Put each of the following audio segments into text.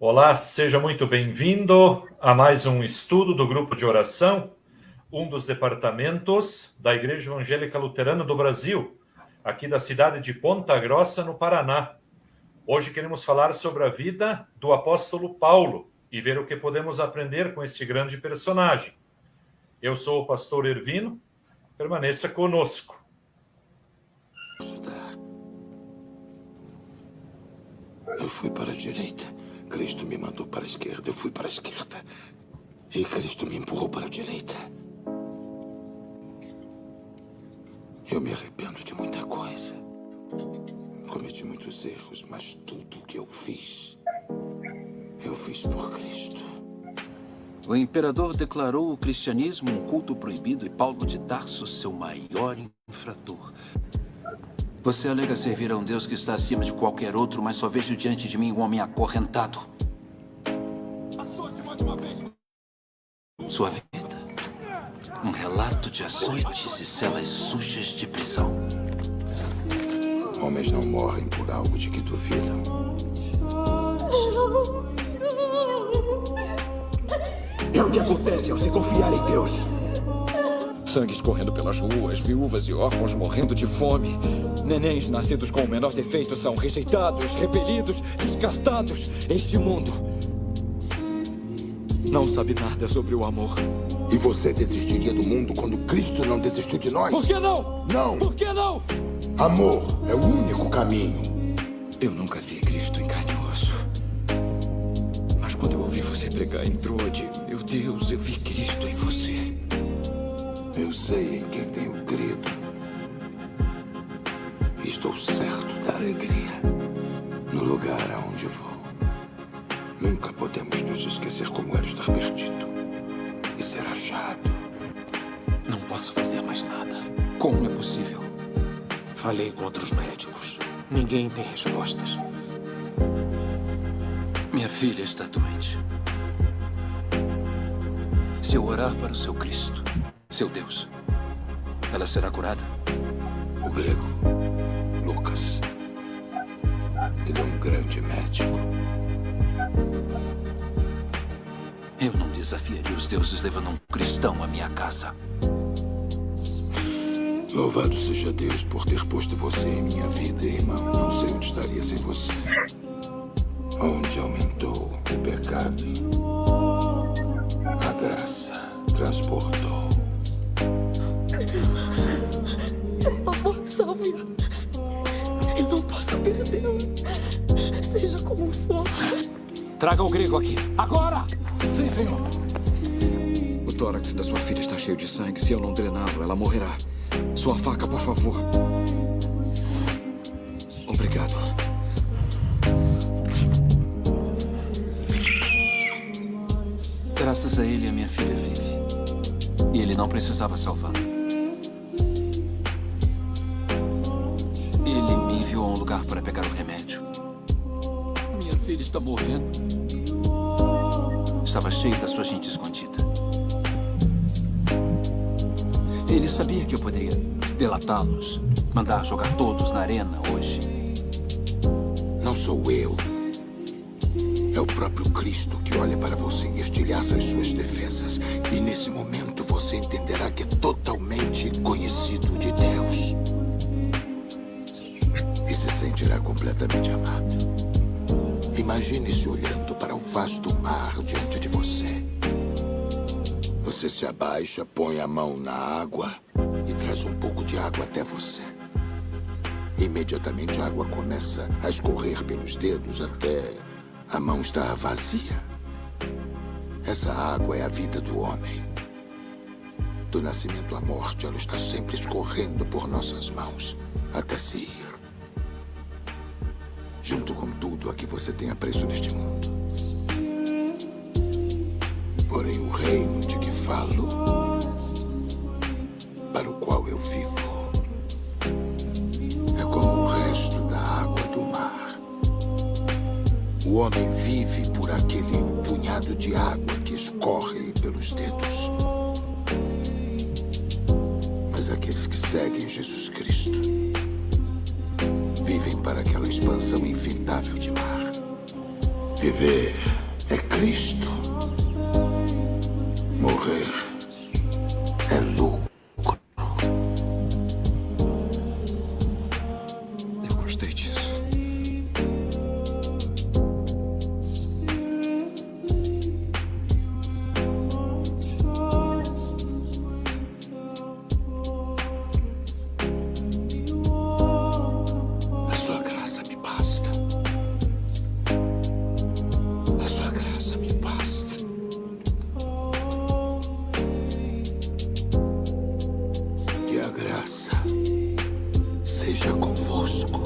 Olá, seja muito bem-vindo a mais um estudo do grupo de oração, um dos departamentos da Igreja Evangélica Luterana do Brasil, aqui da cidade de Ponta Grossa, no Paraná. Hoje queremos falar sobre a vida do apóstolo Paulo e ver o que podemos aprender com este grande personagem. Eu sou o pastor Ervino, permaneça conosco. Eu fui para a direita. Cristo me mandou para a esquerda. Eu fui para a esquerda. E Cristo me empurrou para a direita. Eu me arrependo de muita coisa. Cometi muitos erros, mas tudo que eu fiz por Cristo. O imperador declarou o cristianismo um culto proibido e Paulo de Tarso seu maior infrator. Você alega servir a um Deus que está acima de qualquer outro, mas só vejo diante de mim um homem acorrentado. Sua vida. Um relato de açoites e celas sujas de prisão. Homens não morrem por algo de que duvidam. É o que acontece ao se confiar em Deus. Sangue escorrendo pelas ruas, viúvas e órfãos morrendo de fome. Nenéns nascidos com o menor defeito são rejeitados, repelidos, descartados. Este mundo não sabe nada sobre o amor. E você desistiria do mundo quando Cristo não desistiu de nós? Por que não? Não! Por que não? Amor é o único caminho. Eu nunca vi Cristo em carne e osso. Mas quando eu ouvi você pregar em Trode, meu Deus, eu vi Cristo em você. Eu sei em quem tenho crido. Estou certo da alegria no lugar aonde vou. Nunca podemos nos esquecer como era estar perdido e ser achado. Não posso fazer mais nada. Como é possível? Falei com outros médicos. Ninguém tem respostas. Minha filha está doente. Se eu orar para o seu Cristo, seu Deus, ela será curada? O grego, Lucas. Ele é um grande médico. Eu não desafiaria os deuses levando um cristão à minha casa. Louvado seja Deus por ter posto você em minha vida, irmão. Não sei onde estaria sem você. Onde aumentou o pecado, a graça transportou. Por favor, salve-a. Eu não posso perdê-la. Seja como for. Traga o grego aqui. Agora! Sim, senhor. O tórax da sua filha está cheio de sangue. Se eu não drená-lo, ela morrerá. Sua faca, por favor. Obrigado. Graças a ele, a minha filha vive. E ele não precisava salvá-la. Ele me enviou a um lugar para pegar o remédio. Minha filha está morrendo. Estava cheio da sua gente escondida. Ele sabia que eu poderia delatá-los, mandar jogar todos na arena hoje. Não sou eu. É o próprio Cristo que olha para você e estilhaça as suas defesas. E nesse momento você entenderá que é totalmente conhecido de Deus. E se sentirá completamente amado. Imagine-se olhando para o vasto mar diante de você. Você se abaixa, põe a mão na água e traz um pouco de água até você. Imediatamente a água começa a escorrer pelos dedos até a mão estar vazia. Essa água é a vida do homem. Do nascimento à morte, ela está sempre escorrendo por nossas mãos até se ir. Junto com tudo a que você tem apreço neste mundo. Porém, o reino de que falo, para o qual eu vivo, é como o resto da água do mar. O homem vive por aquele punhado de água que escorre pelos dedos. Mas aqueles que seguem Jesus Cristo vivem para aquela expansão infindável de mar. Viver é Cristo. Morrer é lucro. Eu gostei disso. A sua graça me basta. A sua graça me basta. Que a graça seja convosco.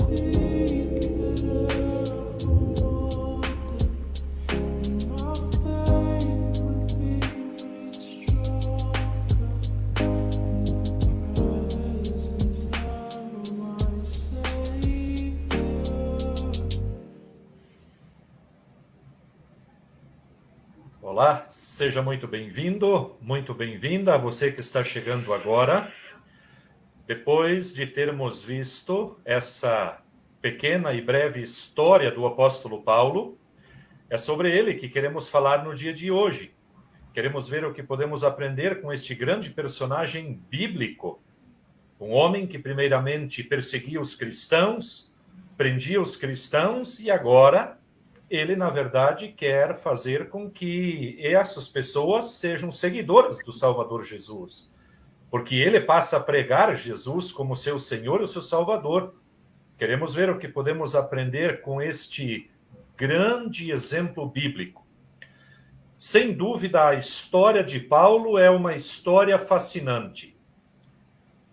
Olá, seja muito bem-vindo, muito bem-vinda a você que está chegando agora. Depois de termos visto essa pequena e breve história do apóstolo Paulo, é sobre ele que queremos falar no dia de hoje. Queremos ver o que podemos aprender com este grande personagem bíblico. Um homem que primeiramente perseguia os cristãos, prendia os cristãos e agora ele, na verdade, quer fazer com que essas pessoas sejam seguidores do Salvador Jesus. Porque ele passa a pregar Jesus como seu Senhor e o seu Salvador. Queremos ver o que podemos aprender com este grande exemplo bíblico. Sem dúvida, a história de Paulo é uma história fascinante.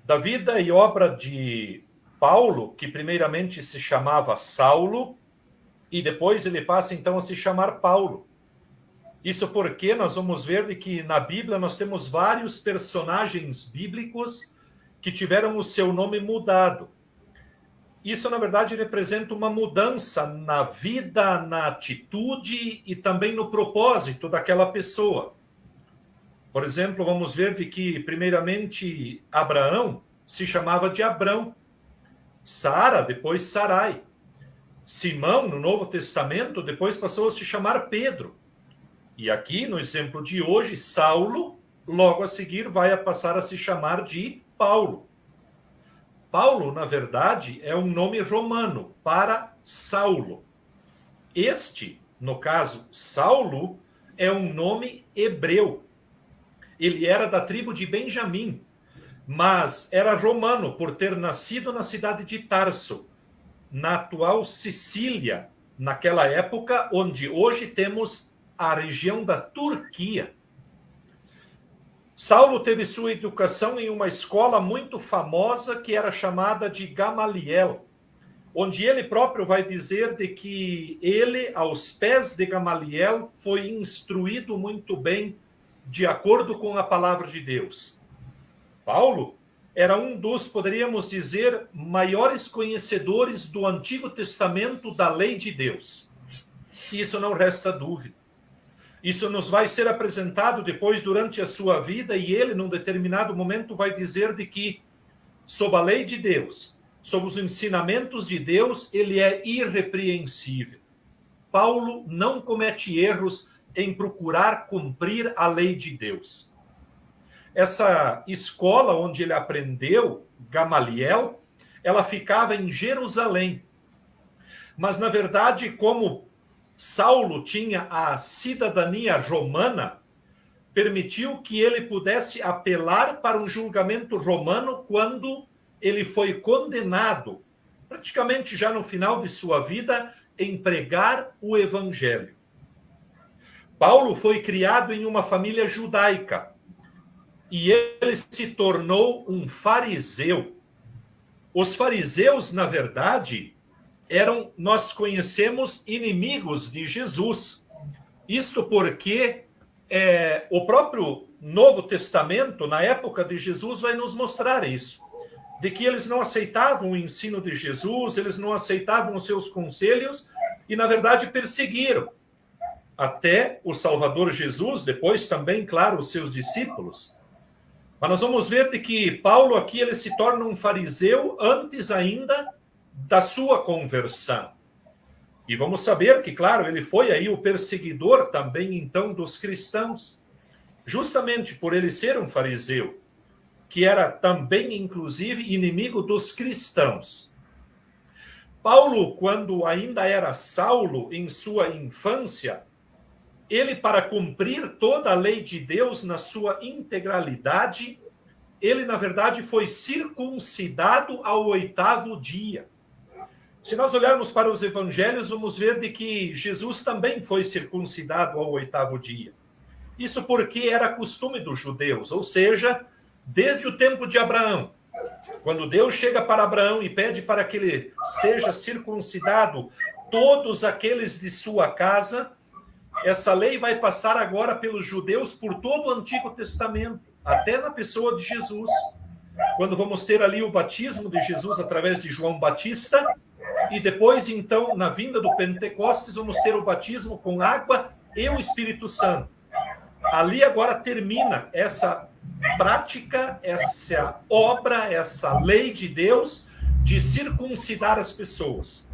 Da vida e obra de Paulo, que primeiramente se chamava Saulo, e depois ele passa então a se chamar Paulo. Isso porque nós vamos ver de que na Bíblia nós temos vários personagens bíblicos que tiveram o seu nome mudado. Isso, na verdade, representa uma mudança na vida, na atitude e também no propósito daquela pessoa. Por exemplo, vamos ver de que, primeiramente, Abraão se chamava de Abrão, Sara, depois Sarai. Simão, no Novo Testamento, depois passou a se chamar Pedro. E aqui, no exemplo de hoje, Saulo, logo a seguir, vai passar a se chamar de Paulo. Paulo, na verdade, é um nome romano para Saulo. Este, no caso, Saulo, é um nome hebreu. Ele era da tribo de Benjamim, mas era romano por ter nascido na cidade de Tarso, na atual Sicília, naquela época onde hoje temos a região da Turquia. Saulo teve sua educação em uma escola muito famosa que era chamada de Gamaliel, onde ele próprio vai dizer de que ele, aos pés de Gamaliel, foi instruído muito bem de acordo com a palavra de Deus. Paulo era um dos, poderíamos dizer, maiores conhecedores do Antigo Testamento da lei de Deus. Isso não resta dúvida. Isso nos vai ser apresentado depois durante a sua vida e ele, num determinado momento, vai dizer de que, sob a lei de Deus, sob os ensinamentos de Deus, ele é irrepreensível. Paulo não comete erros em procurar cumprir a lei de Deus. Essa escola onde ele aprendeu, Gamaliel, ela ficava em Jerusalém. Mas, na verdade, como Saulo tinha a cidadania romana, permitiu que ele pudesse apelar para um julgamento romano quando ele foi condenado, praticamente já no final de sua vida, em pregar o evangelho. Paulo foi criado em uma família judaica e ele se tornou um fariseu. Os fariseus, na verdade, nós conhecemos, inimigos de Jesus. Isto porque o próprio Novo Testamento, na época de Jesus, vai nos mostrar isso. De que eles não aceitavam o ensino de Jesus, eles não aceitavam os seus conselhos e, na verdade, perseguiram até o Salvador Jesus, depois também, claro, os seus discípulos. Mas nós vamos ver de que Paulo aqui ele se torna um fariseu antes ainda da sua conversão. E vamos saber que, claro, ele foi aí o perseguidor também, então, dos cristãos, justamente por ele ser um fariseu, que era também, inclusive, inimigo dos cristãos. Paulo, quando ainda era Saulo, em sua infância, ele, para cumprir toda a lei de Deus na sua integralidade, ele, na verdade, foi circuncidado ao 8º dia. Se nós olharmos para os evangelhos, vamos ver de que Jesus também foi circuncidado ao 8º dia. Isso porque era costume dos judeus, ou seja, desde o tempo de Abraão. Quando Deus chega para Abraão e pede para que ele seja circuncidado, todos aqueles de sua casa, essa lei vai passar agora pelos judeus por todo o Antigo Testamento, até na pessoa de Jesus. Quando vamos ter ali o batismo de Jesus através de João Batista, e depois, então, na vinda do Pentecostes, vamos ter o batismo com água e o Espírito Santo. Ali agora termina essa prática, essa obra, essa lei de Deus de circuncidar as pessoas.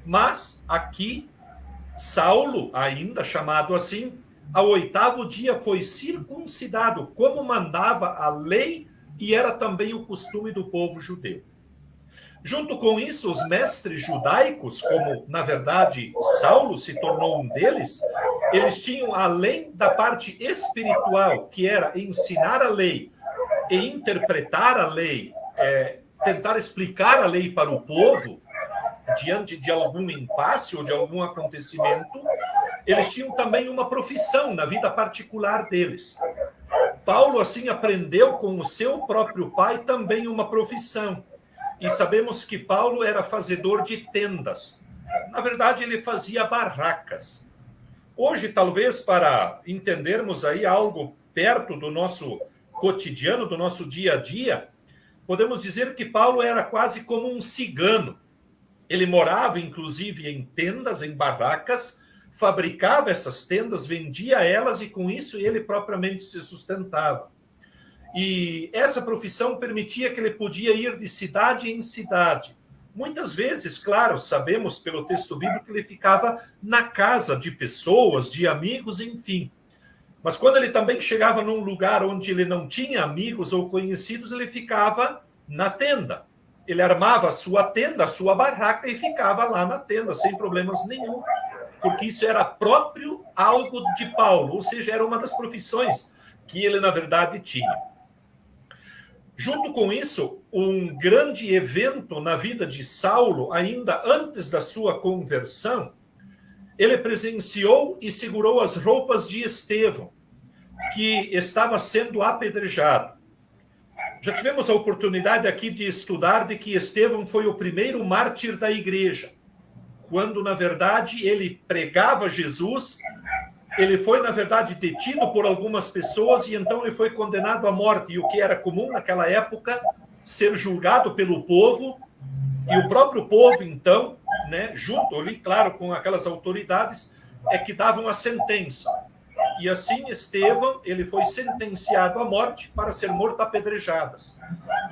Mas aqui, Saulo, ainda chamado assim, ao 8º dia foi circuncidado, como mandava a lei e era também o costume do povo judeu. Junto com isso, os mestres judaicos, como, na verdade, Saulo se tornou um deles, eles tinham, além da parte espiritual, que era ensinar a lei e interpretar a lei, tentar explicar a lei para o povo, diante de algum impasse ou de algum acontecimento, eles tinham também uma profissão na vida particular deles. Paulo, assim, aprendeu com o seu próprio pai também uma profissão. E sabemos que Paulo era fazedor de tendas. Na verdade, ele fazia barracas. Hoje, talvez, para entendermos aí algo perto do nosso cotidiano, do nosso dia a dia, podemos dizer que Paulo era quase como um cigano. Ele morava, inclusive, em tendas, em barracas, fabricava essas tendas, vendia elas e, com isso, ele propriamente se sustentava. E essa profissão permitia que ele podia ir de cidade em cidade. Muitas vezes, claro, sabemos pelo texto bíblico que ele ficava na casa de pessoas, de amigos, enfim. Mas quando ele também chegava num lugar onde ele não tinha amigos ou conhecidos, ele ficava na tenda. Ele armava a sua tenda, a sua barraca e ficava lá na tenda, sem problemas nenhum. Porque isso era próprio algo de Paulo, ou seja, era uma das profissões que ele, na verdade, tinha. Junto com isso, um grande evento na vida de Saulo, ainda antes da sua conversão, ele presenciou e segurou as roupas de Estevão, que estava sendo apedrejado. Já tivemos a oportunidade aqui de estudar de que Estevão foi o primeiro mártir da igreja, quando, na verdade, ele pregava Jesus. Ele foi, na verdade, detido por algumas pessoas e então ele foi condenado à morte. E o que era comum naquela época, ser julgado pelo povo, e o próprio povo, então, né, junto ali, claro, com aquelas autoridades, é que davam a sentença. E assim, Estevão, ele foi sentenciado à morte para ser morto a apedrejadas.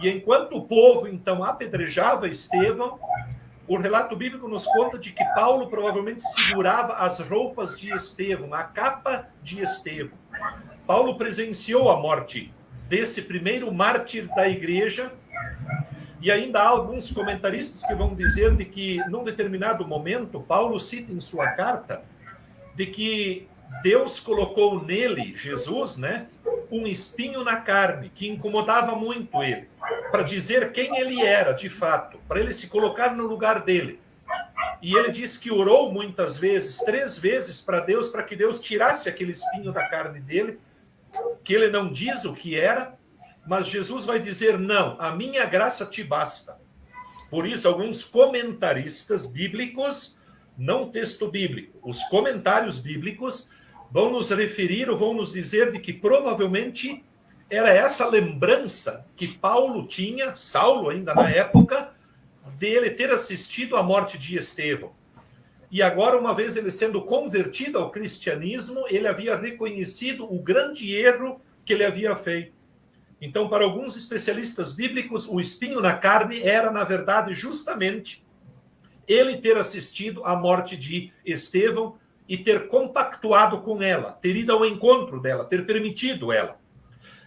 E enquanto o povo, então, apedrejava Estevão, o relato bíblico nos conta de que Paulo provavelmente segurava as roupas de Estevão, a capa de Estevão. Paulo presenciou a morte desse primeiro mártir da igreja, e ainda há alguns comentaristas que vão dizer de que, num determinado momento, Paulo cita em sua carta de que Deus colocou nele, Jesus, né, um espinho na carne, que incomodava muito ele, para dizer quem ele era, de fato, para ele se colocar no lugar dele. E ele diz que orou muitas vezes, 3 vezes para Deus, para que Deus tirasse aquele espinho da carne dele, que ele não diz o que era, mas Jesus vai dizer, não, a minha graça te basta. Por isso, alguns comentaristas bíblicos, não texto bíblico, os comentários bíblicos vão nos referir ou vão nos dizer de que provavelmente era essa lembrança que Paulo tinha, Saulo ainda na época, dele ter assistido à morte de Estevão. E agora, uma vez ele sendo convertido ao cristianismo, ele havia reconhecido o grande erro que ele havia feito. Então, para alguns especialistas bíblicos, o espinho na carne era, na verdade, justamente ele ter assistido à morte de Estevão e ter compactuado com ela, ter ido ao encontro dela, ter permitido ela.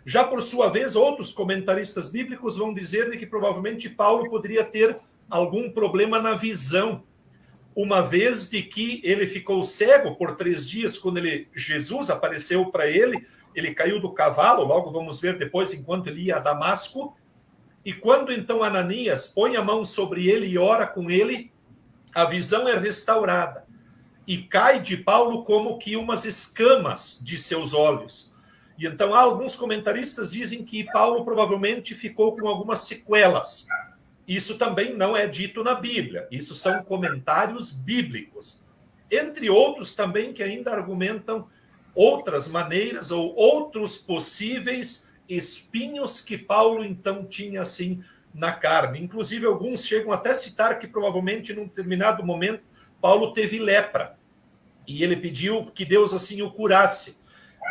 Já por sua vez, outros comentaristas bíblicos vão dizer que provavelmente Paulo poderia ter algum problema na visão, uma vez de que ele ficou cego por 3 dias quando Jesus apareceu para ele, ele caiu do cavalo, logo vamos ver depois, enquanto ele ia a Damasco, e quando então Ananias põe a mão sobre ele e ora com ele, a visão é restaurada, e cai de Paulo como que umas escamas de seus olhos. E então alguns comentaristas dizem que Paulo provavelmente ficou com algumas sequelas. Isso também não é dito na Bíblia, isso são comentários bíblicos. Entre outros também que ainda argumentam outras maneiras ou outros possíveis espinhos que Paulo então tinha assim na carne. Inclusive alguns chegam até a citar que provavelmente num determinado momento Paulo teve lepra e ele pediu que Deus assim o curasse.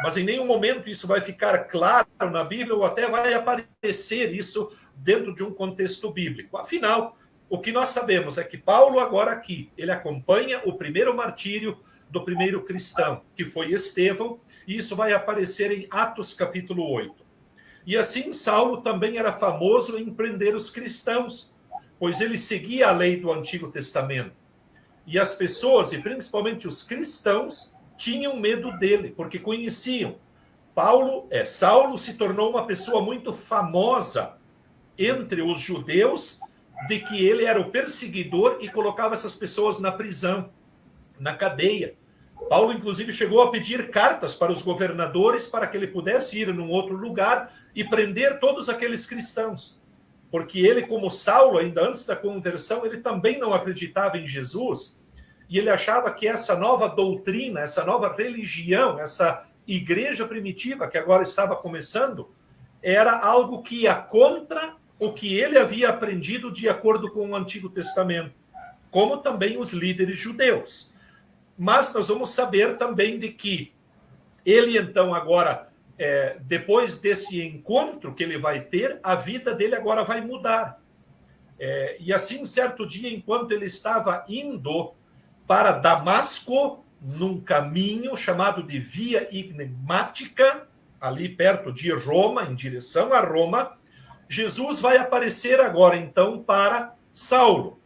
Mas em nenhum momento isso vai ficar claro na Bíblia ou até vai aparecer isso dentro de um contexto bíblico. Afinal, o que nós sabemos é que Paulo agora aqui, ele acompanha o primeiro martírio do primeiro cristão, que foi Estevão, e isso vai aparecer em Atos capítulo 8. E assim Saulo também era famoso em prender os cristãos, pois ele seguia a lei do Antigo Testamento. E as pessoas, e principalmente os cristãos, tinham medo dele, porque conheciam. Saulo se tornou uma pessoa muito famosa entre os judeus, de que ele era o perseguidor e colocava essas pessoas na prisão, na cadeia. Paulo, inclusive, chegou a pedir cartas para os governadores para que ele pudesse ir num outro lugar e prender todos aqueles cristãos. Porque ele, como Saulo, ainda antes da conversão, ele também não acreditava em Jesus e ele achava que essa nova doutrina, essa nova religião, essa igreja primitiva que agora estava começando, era algo que ia contra o que ele havia aprendido de acordo com o Antigo Testamento, como também os líderes judeus. Mas nós vamos saber também de que ele, então, agora, depois desse encontro que ele vai ter, a vida dele agora vai mudar. E assim, certo dia, enquanto ele estava indo para Damasco, num caminho chamado de Via Ignemática, ali perto de Roma, em direção a Roma, Jesus vai aparecer agora, então, para Saulo.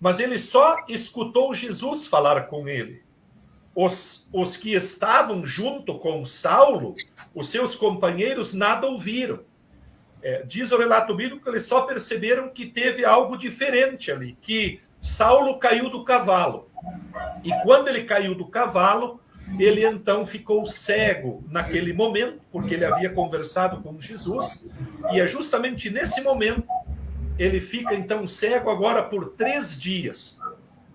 Mas ele só escutou Jesus falar com ele. Os que estavam junto com Saulo, os seus companheiros, nada ouviram. Diz o relato bíblico que eles só perceberam que teve algo diferente ali, que Saulo caiu do cavalo. E quando ele caiu do cavalo, ele então ficou cego naquele momento, porque ele havia conversado com Jesus, e é justamente nesse momento ele fica então cego agora por 3 dias.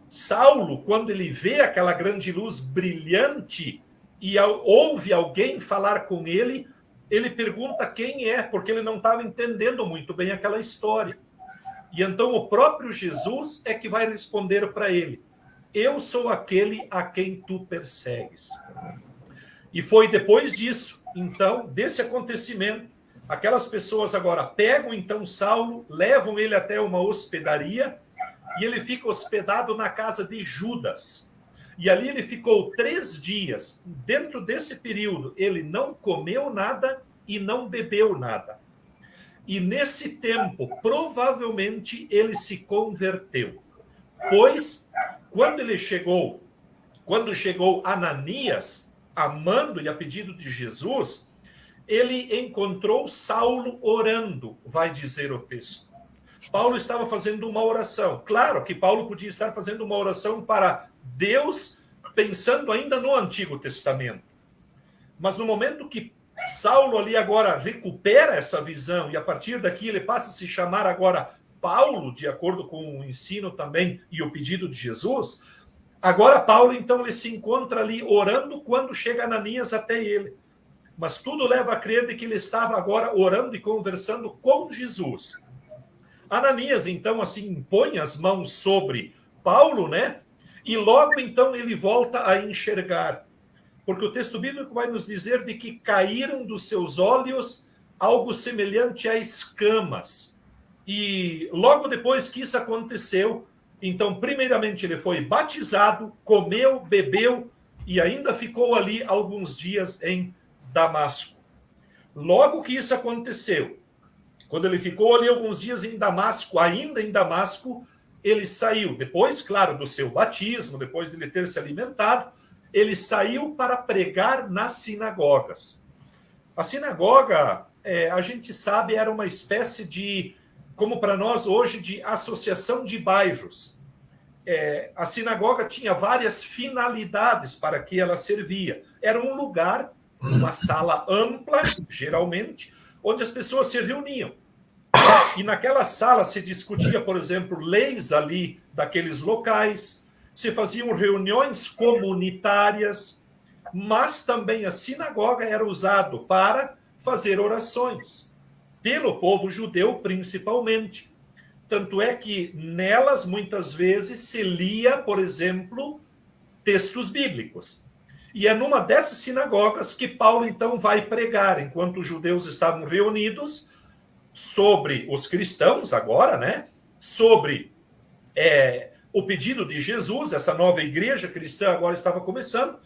Saulo, quando ele vê aquela grande luz brilhante e ouve alguém falar com ele, ele pergunta quem é, porque ele não estava entendendo muito bem aquela história. E então o próprio Jesus é que vai responder para ele: eu sou aquele a quem tu persegues. E foi depois disso, então, desse acontecimento, aquelas pessoas agora pegam então Saulo, levam ele até uma hospedaria e ele fica hospedado na casa de Judas. E ali ele ficou 3 dias. Dentro desse período, ele não comeu nada e não bebeu nada. E nesse tempo, provavelmente, ele se converteu. Pois, quando chegou Ananias, amando e a pedido de Jesus, ele encontrou Saulo orando, vai dizer o texto. Paulo estava fazendo uma oração. Claro que Paulo podia estar fazendo uma oração para Deus, pensando ainda no Antigo Testamento. Mas no momento que Saulo ali agora recupera essa visão, e a partir daqui ele passa a se chamar agora Paulo, de acordo com o ensino também e o pedido de Jesus, agora Paulo então ele se encontra ali orando quando chega Ananias até ele. Mas tudo leva a crer de que ele estava agora orando e conversando com Jesus. Ananias, então, assim, põe as mãos sobre Paulo, né? E logo, então, ele volta a enxergar. Porque o texto bíblico vai nos dizer de que caíram dos seus olhos algo semelhante a escamas. E logo depois que isso aconteceu, Então, primeiramente, ele foi batizado, comeu, bebeu e ainda ficou ali alguns dias em Damasco. Logo que isso aconteceu, quando ele ficou ali alguns dias em Damasco, ainda em Damasco, ele saiu. Depois, claro, do seu batismo, depois de ele ter se alimentado, ele saiu para pregar nas sinagogas. A sinagoga, a gente sabe, era uma espécie de, como para nós hoje, de associação de bairros. A sinagoga tinha várias finalidades para que ela servia. Era um lugar, uma sala ampla, geralmente, onde as pessoas se reuniam. E naquela sala se discutia, por exemplo, leis ali daqueles locais, se faziam reuniões comunitárias, mas também a sinagoga era usado para fazer orações, pelo povo judeu principalmente. Tanto é que nelas, muitas vezes, se lia, por exemplo, textos bíblicos. E é numa dessas sinagogas que Paulo, então, vai pregar, enquanto os judeus estavam reunidos, sobre os cristãos agora, né? Sobre o pedido de Jesus, essa nova igreja cristã agora estava começando.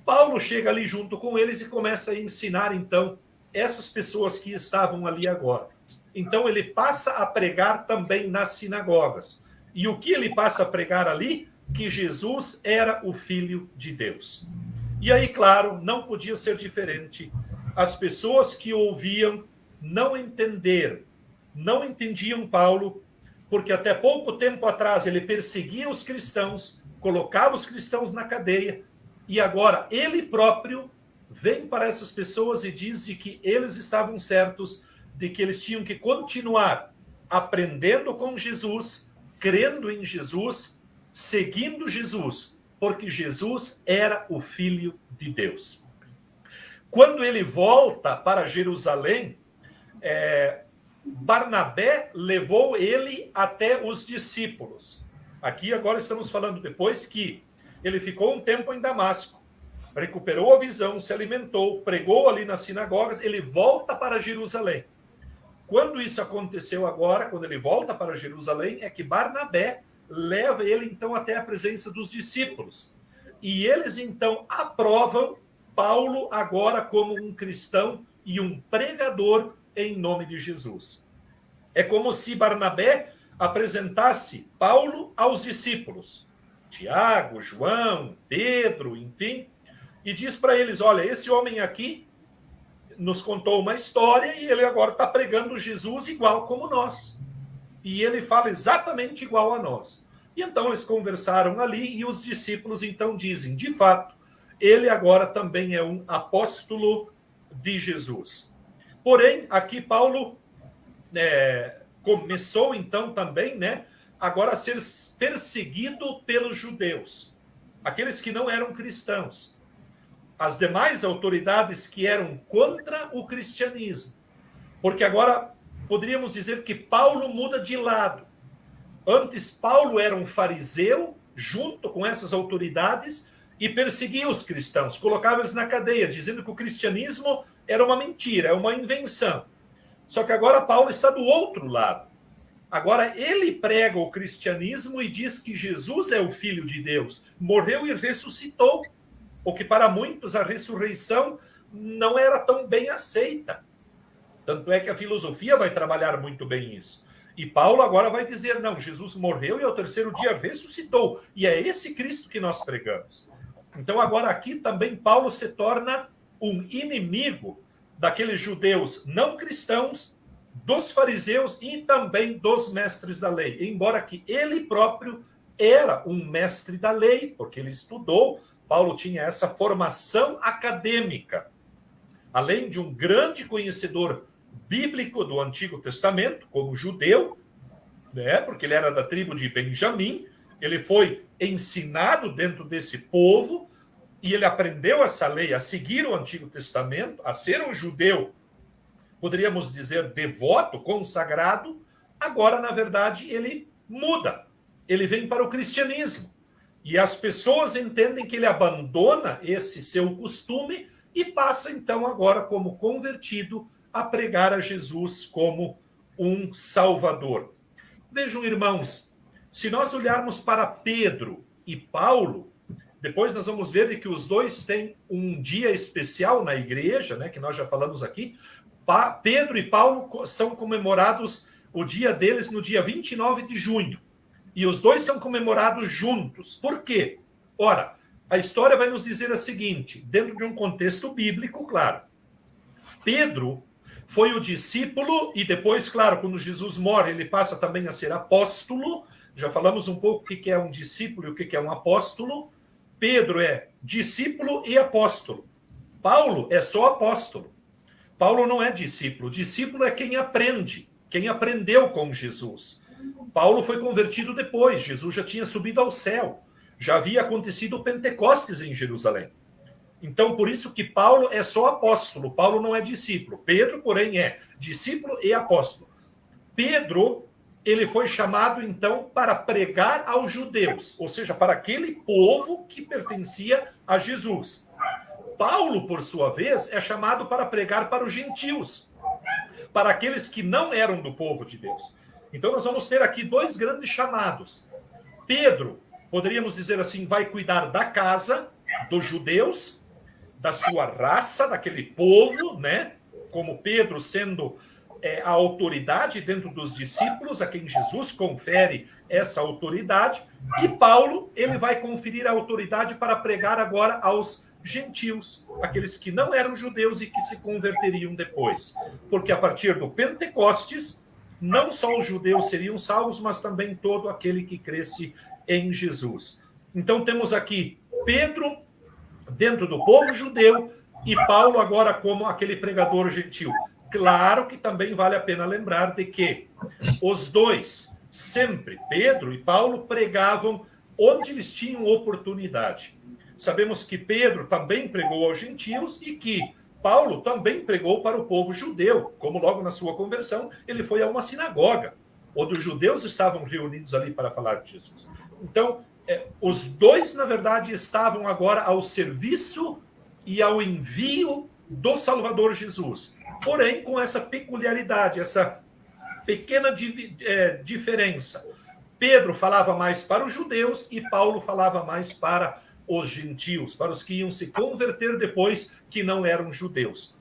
Paulo chega ali junto com eles e começa a ensinar, então, essas pessoas que estavam ali agora. Então, ele passa a pregar também nas sinagogas. E o que ele passa a pregar ali? Que Jesus era o Filho de Deus. E aí, claro, não podia ser diferente. As pessoas que ouviam não entendiam Paulo, porque até pouco tempo atrás ele perseguia os cristãos, colocava os cristãos na cadeia, e agora ele próprio vem para essas pessoas e diz de que eles estavam certos, de que eles tinham que continuar aprendendo com Jesus, crendo em Jesus, seguindo Jesus, porque Jesus era o Filho de Deus. Quando ele volta para Jerusalém, Barnabé levou ele até os discípulos. Aqui agora estamos falando depois que ele ficou um tempo em Damasco, recuperou a visão, se alimentou, pregou ali nas sinagogas, ele volta para Jerusalém. Quando isso aconteceu agora, quando ele volta para Jerusalém, é que Barnabé leva ele então até a presença dos discípulos. E eles então aprovam Paulo agora como um cristão e um pregador em nome de Jesus. É como se Barnabé apresentasse Paulo aos discípulos, Tiago, João, Pedro, enfim, e diz para eles, olha, esse homem aqui nos contou uma história e ele agora está pregando Jesus igual como nós. E ele fala exatamente igual a nós. E então eles conversaram ali e os discípulos então dizem, de fato, ele agora também é um apóstolo de Jesus. Porém, aqui Paulo começou então também, agora a ser perseguido pelos judeus, aqueles que não eram cristãos. As demais autoridades que eram contra o cristianismo. Porque agora poderíamos dizer que Paulo muda de lado. Antes, Paulo era um fariseu, junto com essas autoridades, e perseguia os cristãos, colocava eles na cadeia, dizendo que o cristianismo era uma mentira, é uma invenção. Só que agora Paulo está do outro lado. Agora ele prega o cristianismo e diz que Jesus é o Filho de Deus, morreu e ressuscitou. O que para muitos a ressurreição não era tão bem aceita. Tanto é que a filosofia vai trabalhar muito bem isso. E Paulo agora vai dizer, não, Jesus morreu e ao terceiro dia ressuscitou. E é esse Cristo que nós pregamos. Então agora aqui também Paulo se torna um inimigo daqueles judeus não cristãos, dos fariseus e também dos mestres da lei. Embora que ele próprio era um mestre da lei, porque ele estudou, Paulo tinha essa formação acadêmica. Além de um grande conhecedor bíblico do Antigo Testamento, como judeu, porque ele era da tribo de Benjamim, ele foi ensinado dentro desse povo e ele aprendeu essa lei, a seguir o Antigo Testamento, a ser um judeu, poderíamos dizer, devoto, consagrado. Agora, na verdade, ele muda. Ele vem para o cristianismo. E as pessoas entendem que ele abandona esse seu costume e passa, então, agora, como convertido, a pregar a Jesus como um Salvador. Vejam, irmãos, Se nós olharmos para Pedro e Paulo, depois nós vamos ver que os dois têm um dia especial na igreja, né, que nós já falamos aqui. Pedro e Paulo são comemorados, o dia deles no dia 29 de junho. E os dois são comemorados juntos. Por quê? Ora, a história vai nos dizer a seguinte, dentro de um contexto bíblico, claro. Pedro foi o discípulo e depois, claro, quando Jesus morre, ele passa também a ser apóstolo. Já falamos um pouco o que é um discípulo e o que é um apóstolo. Pedro é discípulo e apóstolo. Paulo é só apóstolo. Paulo não é discípulo. Discípulo é quem aprende, quem aprendeu com Jesus. Paulo foi convertido depois. Jesus já tinha subido ao céu. Já havia acontecido o Pentecostes em Jerusalém. Então, por isso que Paulo é só apóstolo. Paulo não é discípulo. Pedro, porém, é discípulo e apóstolo. Pedro, ele foi chamado, então, para pregar aos judeus, ou seja, para aquele povo que pertencia a Jesus. Paulo, por sua vez, é chamado para pregar para os gentios, para aqueles que não eram do povo de Deus. Então, nós vamos ter aqui dois grandes chamados. Pedro, poderíamos dizer assim, vai cuidar da casa dos judeus, da sua raça, daquele povo, né? Como Pedro sendo a autoridade dentro dos discípulos, a quem Jesus confere essa autoridade. E Paulo, ele vai conferir a autoridade para pregar agora aos gentios, aqueles que não eram judeus e que se converteriam depois. Porque a partir do Pentecostes, não só os judeus seriam salvos, mas também todo aquele que cresce em Jesus. Então temos aqui Pedro dentro do povo judeu e Paulo agora como aquele pregador gentil. Claro que também vale a pena lembrar de que os dois, sempre, Pedro e Paulo, pregavam onde eles tinham oportunidade. Sabemos que Pedro também pregou aos gentios e que Paulo também pregou para o povo judeu, como logo na sua conversão ele foi a uma sinagoga, onde os judeus estavam reunidos ali para falar de Jesus. Então, os dois, na verdade, estavam agora ao serviço e ao envio do Salvador Jesus. Porém, com essa peculiaridade, essa pequena diferença. Pedro falava mais para os judeus e Paulo falava mais para os gentios, para os que iam se converter depois, que não eram judeus.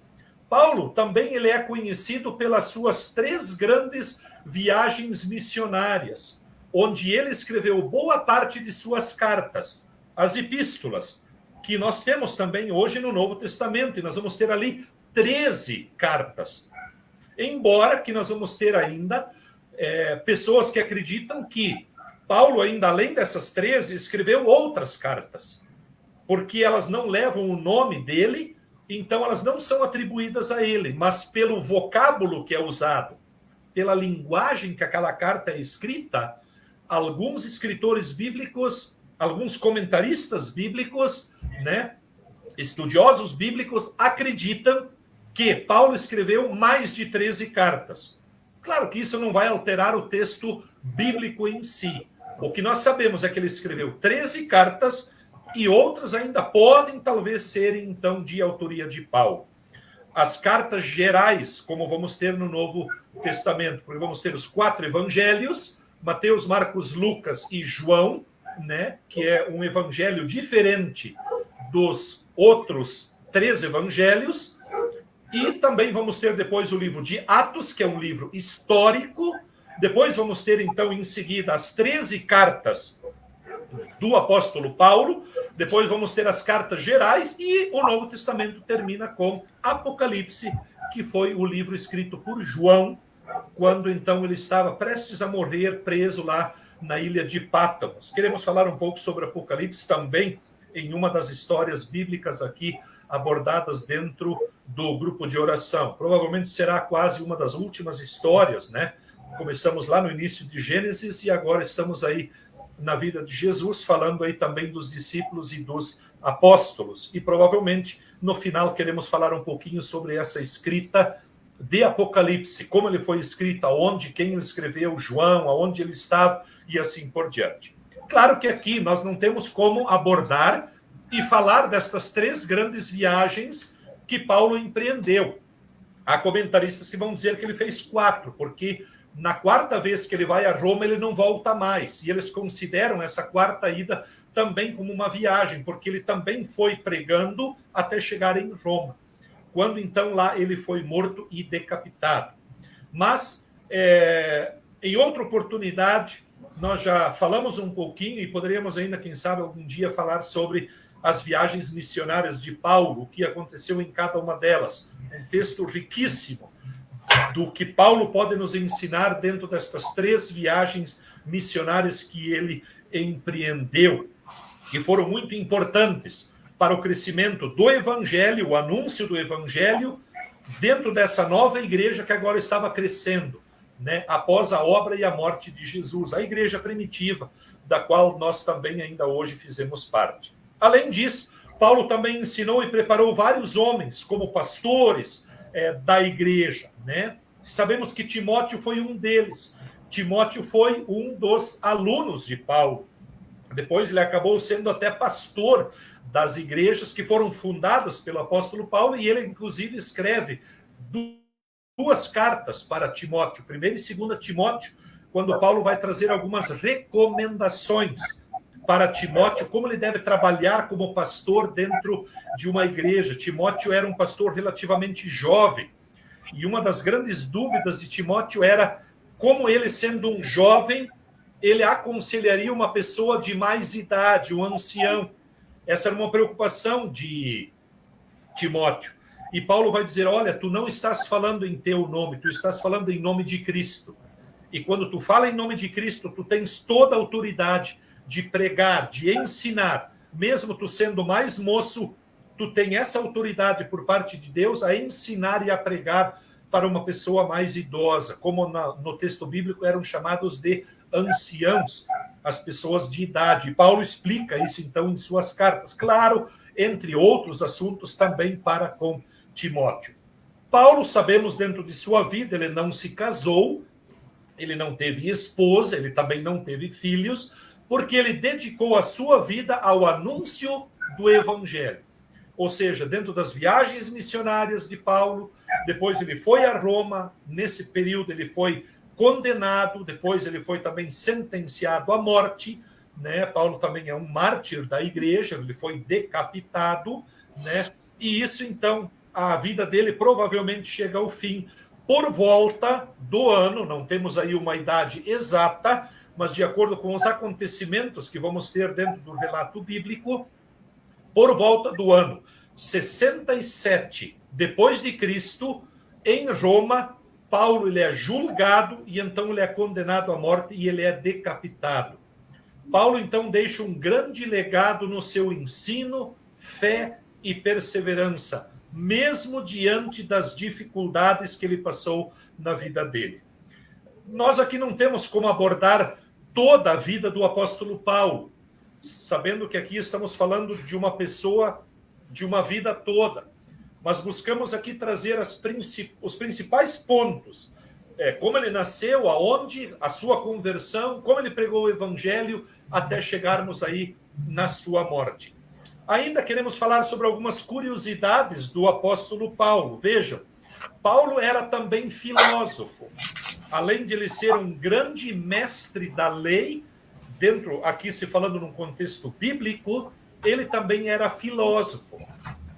Paulo também ele é conhecido pelas suas 3 grandes viagens missionárias, onde ele escreveu boa parte de suas cartas, as epístolas, que nós temos também hoje no Novo Testamento, e nós vamos ter ali 13 cartas. Embora que nós vamos ter ainda pessoas que acreditam que Paulo, ainda além dessas 13, escreveu outras cartas, porque elas não levam o nome dele, então elas não são atribuídas a ele, mas pelo vocábulo que é usado, pela linguagem que aquela carta é escrita, alguns escritores bíblicos, alguns comentaristas bíblicos, né, estudiosos bíblicos, acreditam que Paulo escreveu mais de 13 cartas. Claro que isso não vai alterar o texto bíblico em si. O que nós sabemos é que ele escreveu 13 cartas e outras ainda podem talvez serem, então, de autoria de Paulo. As cartas gerais, como vamos ter no Novo Testamento, porque vamos ter os 4 evangelhos, Mateus, Marcos, Lucas e João, né, que é um evangelho diferente dos outros 3 evangelhos, e também vamos ter depois o livro de Atos, que é um livro histórico. Depois vamos ter, então, em seguida, as 13 cartas do apóstolo Paulo. Depois vamos ter as cartas gerais e o Novo Testamento termina com Apocalipse, que foi o livro escrito por João, quando, então, ele estava prestes a morrer, preso lá na ilha de Pátmos. Queremos falar um pouco sobre Apocalipse também, em uma das histórias bíblicas aqui abordadas dentro do grupo de oração. Provavelmente será quase uma das últimas histórias, né? Começamos lá no início de Gênesis e agora estamos aí na vida de Jesus, falando aí também dos discípulos e dos apóstolos. E provavelmente, no final, queremos falar um pouquinho sobre essa escrita de Apocalipse, como ele foi escrito, aonde, quem ele escreveu, João, aonde ele estava e assim por diante. Claro que aqui nós não temos como abordar e falar destas 3 grandes viagens que Paulo empreendeu. Há comentaristas que vão dizer que ele fez 4, porque na quarta vez que ele vai a Roma, ele não volta mais. E eles consideram essa quarta ida também como uma viagem, porque ele também foi pregando até chegar em Roma. Quando então lá ele foi morto e decapitado. Mas, em outra oportunidade, nós já falamos um pouquinho e poderíamos ainda, quem sabe, algum dia falar sobre as viagens missionárias de Paulo, o que aconteceu em cada uma delas. Um texto riquíssimo do que Paulo pode nos ensinar dentro destas 3 viagens missionárias que ele empreendeu, que foram muito importantes para o crescimento do evangelho, o anúncio do evangelho, dentro dessa nova igreja que agora estava crescendo, né, após a obra e a morte de Jesus, a igreja primitiva, da qual nós também ainda hoje fizemos parte. Além disso, Paulo também ensinou e preparou vários homens como pastores da igreja, né? Sabemos que Timóteo foi um deles. Timóteo foi um dos alunos de Paulo. Depois ele acabou sendo até pastor das igrejas que foram fundadas pelo apóstolo Paulo, e ele, inclusive, escreve 2 cartas para Timóteo, 1ª e 2ª Timóteo, quando Paulo vai trazer algumas recomendações para Timóteo, como ele deve trabalhar como pastor dentro de uma igreja. Timóteo era um pastor relativamente jovem, e uma das grandes dúvidas de Timóteo era como ele, sendo um jovem, ele aconselharia uma pessoa de mais idade, um ancião. Essa era uma preocupação de Timóteo. E Paulo vai dizer, olha, tu não estás falando em teu nome, tu estás falando em nome de Cristo. E quando tu fala em nome de Cristo, tu tens toda a autoridade de pregar, de ensinar. Mesmo tu sendo mais moço, tu tem essa autoridade por parte de Deus a ensinar e a pregar para uma pessoa mais idosa, como no texto bíblico eram chamados de anciãos, as pessoas de idade. E Paulo explica isso, então, em suas cartas. Claro, entre outros assuntos, também para com Timóteo. Paulo, sabemos, dentro de sua vida, ele não se casou, ele não teve esposa, ele também não teve filhos, porque ele dedicou a sua vida ao anúncio do evangelho. Ou seja, dentro das viagens missionárias de Paulo, depois ele foi a Roma, nesse período ele foi condenado, depois ele foi também sentenciado à morte, né? Paulo também é um mártir da igreja, ele foi decapitado, né? E isso, então, a vida dele provavelmente chega ao fim por volta do ano, não temos aí uma idade exata, mas de acordo com os acontecimentos que vamos ter dentro do relato bíblico, por volta do ano 67 depois de Cristo, em Roma, Paulo ele é julgado e então ele é condenado à morte e ele é decapitado. Paulo então deixa um grande legado no seu ensino, fé e perseverança, mesmo diante das dificuldades que ele passou na vida dele. Nós aqui não temos como abordar toda a vida do apóstolo Paulo, sabendo que aqui estamos falando de uma pessoa, de uma vida toda, mas buscamos aqui trazer os principais pontos, como ele nasceu, aonde, a sua conversão, como ele pregou o evangelho, até chegarmos aí na sua morte. Ainda queremos falar sobre algumas curiosidades do apóstolo Paulo. Vejam, Paulo era também filósofo. Além de ele ser um grande mestre da lei, dentro, aqui se falando num contexto bíblico, ele também era filósofo.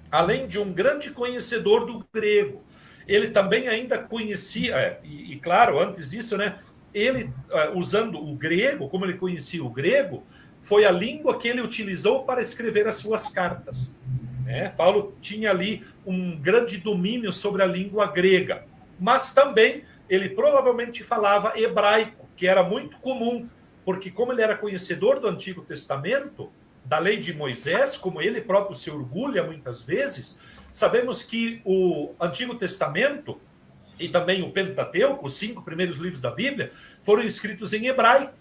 Além de um grande conhecedor do grego, ele também ainda conhecia, e claro, antes disso, né, ele, usando o grego, como ele conhecia o grego, foi a língua que ele utilizou para escrever as suas cartas. Né? Paulo tinha ali um grande domínio sobre a língua grega, mas também ele provavelmente falava hebraico, que era muito comum, porque como ele era conhecedor do Antigo Testamento, da lei de Moisés, como ele próprio se orgulha muitas vezes, sabemos que o Antigo Testamento e também o Pentateuco, os 5 primeiros livros da Bíblia, foram escritos em hebraico.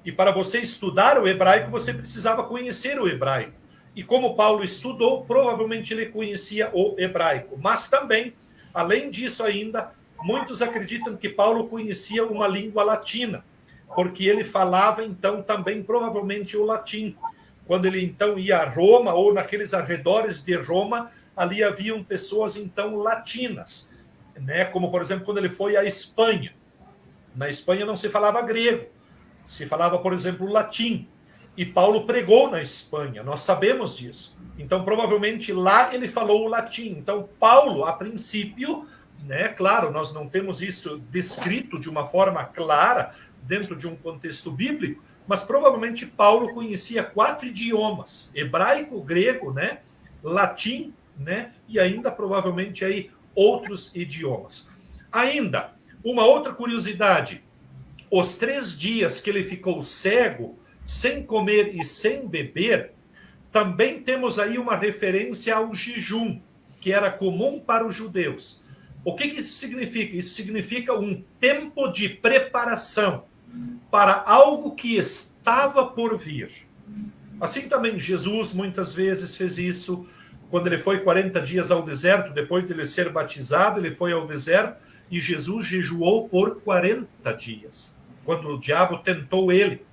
E para você estudar o hebraico, você precisava conhecer o hebraico. E como Paulo estudou, provavelmente ele conhecia o hebraico. Mas também, além disso ainda, muitos acreditam que Paulo conhecia uma língua latina, porque ele falava, então, também provavelmente o latim. Quando ele, então, ia a Roma, ou naqueles arredores de Roma, ali haviam pessoas, então, latinas, né? Como, por exemplo, quando ele foi à Espanha. Na Espanha não se falava grego, se falava, por exemplo, latim. E Paulo pregou na Espanha, nós sabemos disso. Então, provavelmente, lá ele falou o latim. Então, Paulo, a princípio, né, claro, nós não temos isso descrito de uma forma clara dentro de um contexto bíblico, mas provavelmente Paulo conhecia 4 idiomas: hebraico, grego, né, latim, né, e ainda provavelmente aí outros idiomas. Ainda, uma outra curiosidade: os 3 dias que ele ficou cego, sem comer e sem beber, também temos aí uma referência ao jejum, que era comum para os judeus. O que isso significa? Isso significa um tempo de preparação para algo que estava por vir. Assim também Jesus muitas vezes fez isso. Quando ele foi 40 dias ao deserto, depois de ele ser batizado, ele foi ao deserto e Jesus jejuou por 40 dias, quando o diabo tentou ele.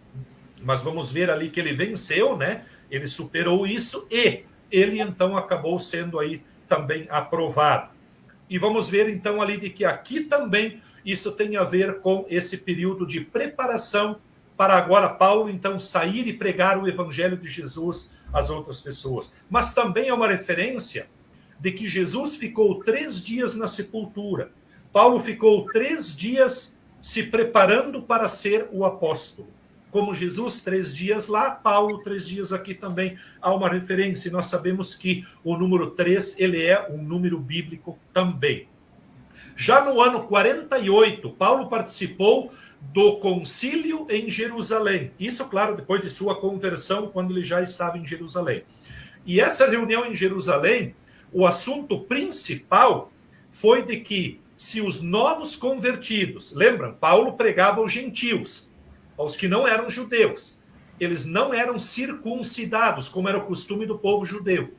Mas vamos ver ali que ele venceu, né? Ele superou isso e ele então acabou sendo aí também aprovado. E vamos ver então ali de que aqui também isso tem a ver com esse período de preparação para agora Paulo então sair e pregar o evangelho de Jesus às outras pessoas. Mas também é uma referência de que Jesus ficou 3 dias na sepultura. Paulo ficou 3 dias se preparando para ser o apóstolo. Como Jesus 3 dias lá, Paulo 3 dias aqui também há uma referência. E nós sabemos que o número 3, ele é um número bíblico também. Já no ano 48, Paulo participou do concílio em Jerusalém. Isso, claro, depois de sua conversão, quando ele já estava em Jerusalém. E essa reunião em Jerusalém, o assunto principal foi de que se os novos convertidos, lembram, Paulo pregava aos gentios, aos que não eram judeus, eles não eram circuncidados, como era o costume do povo judeu.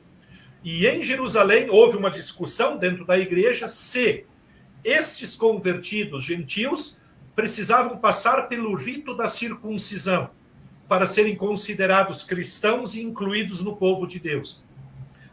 E em Jerusalém houve uma discussão dentro da igreja se estes convertidos gentios precisavam passar pelo rito da circuncisão para serem considerados cristãos e incluídos no povo de Deus.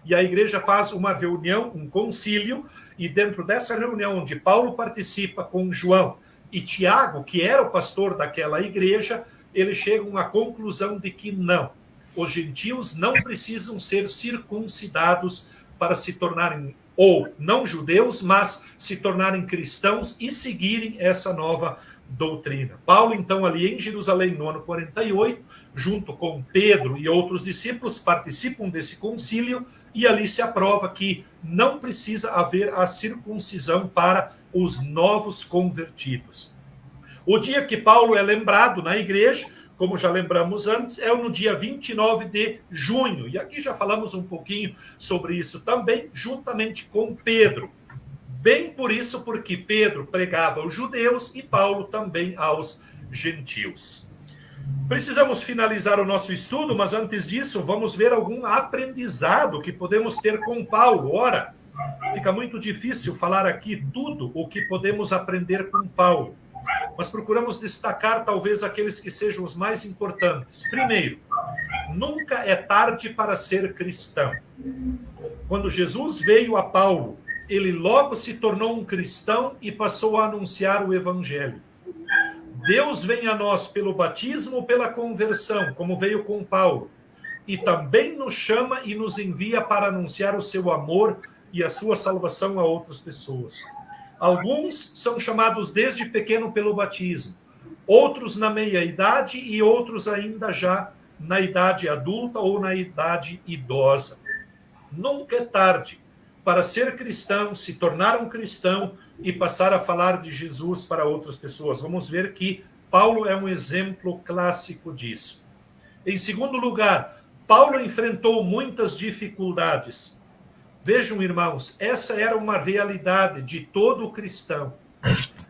E a igreja faz uma reunião, um concílio, e dentro dessa reunião onde Paulo participa com João e Tiago, que era o pastor daquela igreja, eles chegam à conclusão de que não, os gentios não precisam ser circuncidados para se tornarem ou não judeus, mas se tornarem cristãos e seguirem essa nova doutrina. Paulo, então, ali em Jerusalém, no ano 48, junto com Pedro e outros discípulos, participam desse concílio e ali se aprova que não precisa haver a circuncisão para os novos convertidos. O dia que Paulo é lembrado na igreja, como já lembramos antes, é no dia 29 de junho. E aqui já falamos um pouquinho sobre isso também, juntamente com Pedro. Bem por isso, porque Pedro pregava aos judeus e Paulo também aos gentios. Precisamos finalizar o nosso estudo, mas antes disso, vamos ver algum aprendizado que podemos ter com Paulo. Ora, fica muito difícil falar aqui tudo o que podemos aprender com Paulo, mas procuramos destacar talvez aqueles que sejam os mais importantes. Primeiro, nunca é tarde para ser cristão. Quando Jesus veio a Paulo, ele logo se tornou um cristão e passou a anunciar o evangelho. Deus vem a nós pelo batismo ou pela conversão, como veio com Paulo, e também nos chama e nos envia para anunciar o seu amor e a sua salvação a outras pessoas. Alguns são chamados desde pequeno pelo batismo, outros na meia-idade e outros ainda já na idade adulta ou na idade idosa. Nunca é tarde para ser cristão, se tornar um cristão e passar a falar de Jesus para outras pessoas. Vamos ver que Paulo é um exemplo clássico disso. Em segundo lugar, Paulo enfrentou muitas dificuldades. Vejam, irmãos, essa era uma realidade de todo cristão.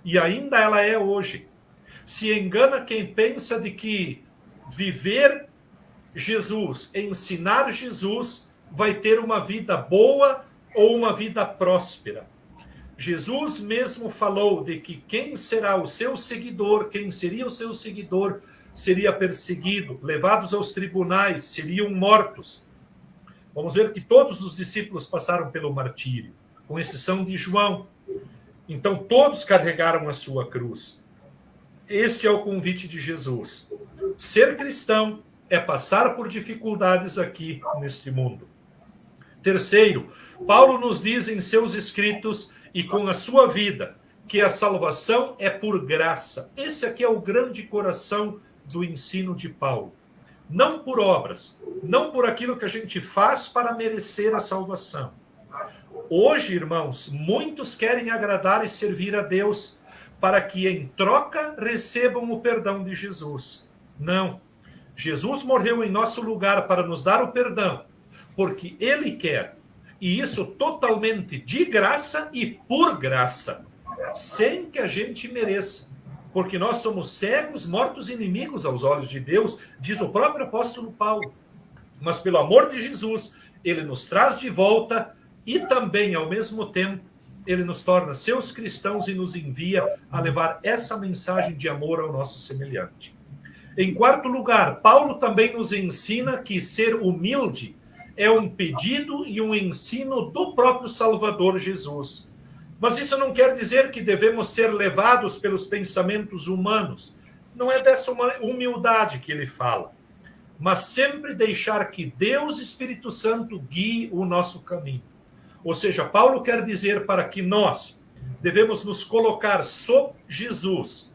E ainda ela é hoje. Se engana quem pensa de que viver Jesus, ensinar Jesus, vai ter uma vida boa ou uma vida próspera. Jesus mesmo falou de que quem será o seu seguidor, quem seria o seu seguidor, seria perseguido, levados aos tribunais, seriam mortos. Vamos ver que todos os discípulos passaram pelo martírio, com exceção de João. Então, todos carregaram a sua cruz. Este é o convite de Jesus. Ser cristão é passar por dificuldades aqui neste mundo. Terceiro, Paulo nos diz em seus escritos e com a sua vida que a salvação é por graça. Esse aqui é o grande coração do ensino de Paulo. Não por obras, não por aquilo que a gente faz para merecer a salvação. Hoje, irmãos, muitos querem agradar e servir a Deus para que em troca recebam o perdão de Jesus. Não. Jesus morreu em nosso lugar para nos dar o perdão, porque Ele quer. E isso totalmente de graça e por graça, sem que a gente mereça. Porque nós somos cegos, mortos e inimigos aos olhos de Deus, diz o próprio apóstolo Paulo. Mas pelo amor de Jesus, Ele nos traz de volta e também, ao mesmo tempo, Ele nos torna seus cristãos e nos envia a levar essa mensagem de amor ao nosso semelhante. Em quarto lugar, Paulo também nos ensina que ser humilde é um pedido e um ensino do próprio Salvador Jesus. Mas isso não quer dizer que devemos ser levados pelos pensamentos humanos. Não é dessa humildade que ele fala. Mas sempre deixar que Deus, Espírito Santo, guie o nosso caminho. Ou seja, Paulo quer dizer para que nós devemos nos colocar sob Jesus,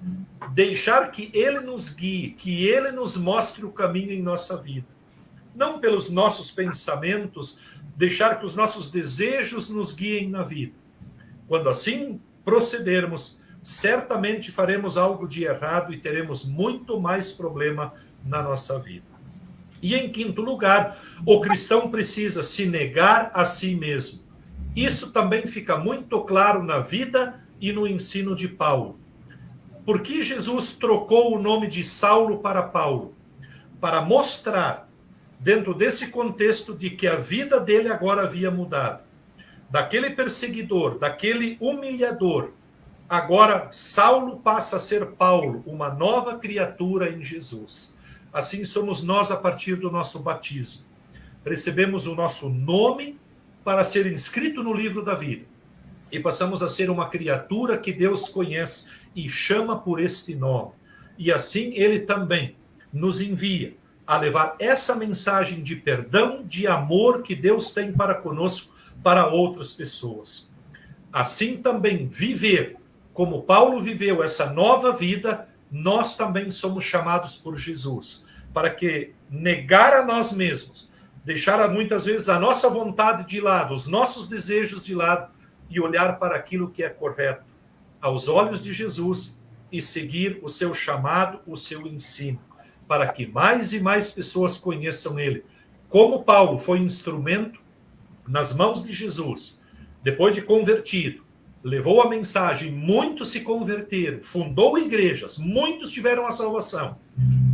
deixar que Ele nos guie, que Ele nos mostre o caminho em nossa vida. Não pelos nossos pensamentos, deixar que os nossos desejos nos guiem na vida. Quando assim procedermos, certamente faremos algo de errado e teremos muito mais problema na nossa vida. E em quinto lugar, o cristão precisa se negar a si mesmo. Isso também fica muito claro na vida e no ensino de Paulo. Por que Jesus trocou o nome de Saulo para Paulo? Para mostrar, dentro desse contexto, de que a vida dele agora havia mudado. Daquele perseguidor, daquele humilhador, agora Saulo passa a ser Paulo, uma nova criatura em Jesus. Assim somos nós a partir do nosso batismo. Recebemos o nosso nome para ser inscrito no livro da vida. E passamos a ser uma criatura que Deus conhece e chama por este nome. E assim Ele também nos envia a levar essa mensagem de perdão, de amor que Deus tem para conosco, para outras pessoas. Assim também viver, como Paulo viveu essa nova vida, nós também somos chamados por Jesus, para que negar a nós mesmos, deixar muitas vezes a nossa vontade de lado, os nossos desejos de lado, e olhar para aquilo que é correto, aos olhos de Jesus, e seguir o seu chamado, o seu ensino, para que mais e mais pessoas conheçam Ele. Como Paulo foi instrumento nas mãos de Jesus, depois de convertido, levou a mensagem, muitos se converteram, fundou igrejas, muitos tiveram a salvação.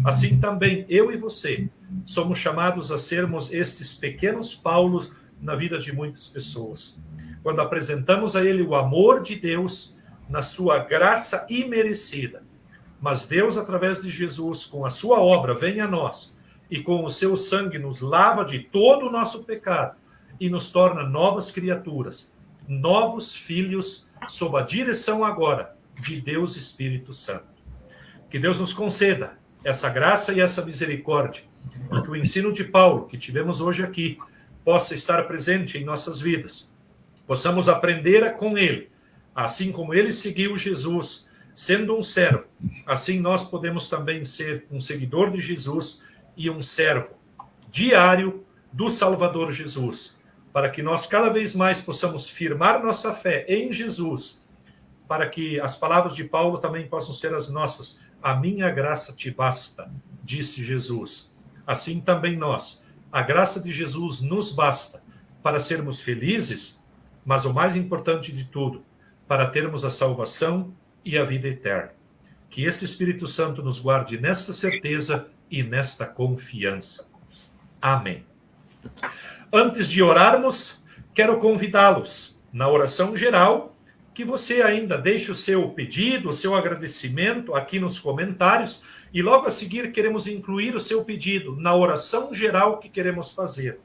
Assim também eu e você somos chamados a sermos estes pequenos Paulos na vida de muitas pessoas. Quando apresentamos a Ele o amor de Deus na sua graça imerecida, mas Deus, através de Jesus, com a sua obra, vem a nós e com o seu sangue nos lava de todo o nosso pecado e nos torna novas criaturas, novos filhos, sob a direção agora de Deus Espírito Santo. Que Deus nos conceda essa graça e essa misericórdia, e que o ensino de Paulo, que tivemos hoje aqui, possa estar presente em nossas vidas. Possamos aprender com Ele, assim como Ele seguiu Jesus, sendo um servo, assim nós podemos também ser um seguidor de Jesus e um servo diário do Salvador Jesus, para que nós cada vez mais possamos firmar nossa fé em Jesus, para que as palavras de Paulo também possam ser as nossas. A minha graça te basta, disse Jesus. Assim também nós, a graça de Jesus nos basta para sermos felizes, mas o mais importante de tudo, para termos a salvação e a vida eterna. Que este Espírito Santo nos guarde nesta certeza e nesta confiança. Amém. Antes de orarmos, quero convidá-los, na oração geral, que você ainda deixe o seu pedido, o seu agradecimento aqui nos comentários, e logo a seguir queremos incluir o seu pedido na oração geral que queremos fazer.